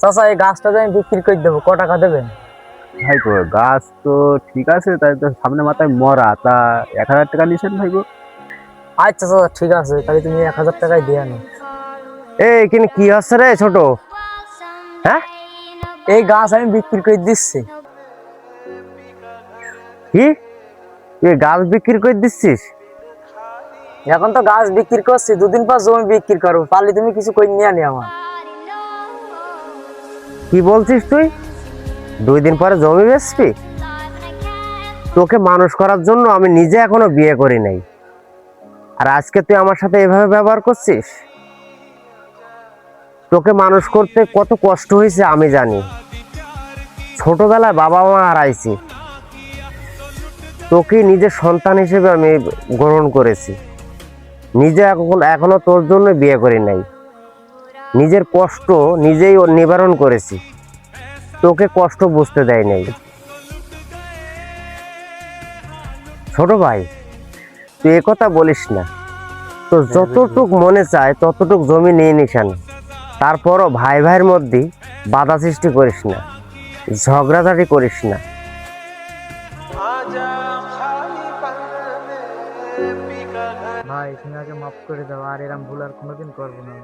চাচা এই গাছটা যে আমি বিক্রি করে দেবো, ক টাকা দেবেন? ভাই গো, গাছ তো ঠিক আছে, তাই তো সামনে মাথায় মরা, তা 1,000 টাকা নিছেন ভাই গো। আচ্ছা চাচা ঠিক আছে, তাহলে তুমি 1000 টাকায় দিয়ে আনো। এখানে কি হচ্ছে রে ছোট? হ্যাঁ, এই গাছ আমি বিক্রি করে দিচ্ছি। কি তুই গাছ বিক্রি করে দিচ্ছিস? এখন তো গাছ বিক্রি করছি, দুদিন পর জমি বিক্রি করবো, পারলে তুমি কিছু করে নিয়ে আনি আমার। কি বলছিস তুই? 2 দিন পরে জমি বেচবি? তোকে মানুষ করার জন্য আমি নিজে এখনো বিয়ে করি নাই, আর আজকে তুই আমার সাথে এভাবে ব্যবহার করছিস? তোকে মানুষ করতে কত কষ্ট হয়েছে আমি জানি। ছোটবেলায় বাবা মা হারাইছি, তোকে নিজের সন্তান হিসেবে আমি গ্রহণ করেছি। নিজে এখনো তোর জন্য বিয়ে করি নাই। নিজের কষ্ট নিজেই নিবারণ করেছি, তোকে কষ্ট বুঝতে দেয় নাই। ছোট ভাই, তুই কথা বলিস না। তো যতটুক মনে চায় ততটুক জমি নিয়ে নিস না। তারপরও ভাই ভাইয়ের মধ্যে বাধা সৃষ্টি করিস না, ঝগড়াঝাটি করিস না। ভাই তুমি আগে মাফ করে দাও, আর এরকম ভুল আর কোনোদিন করবো না।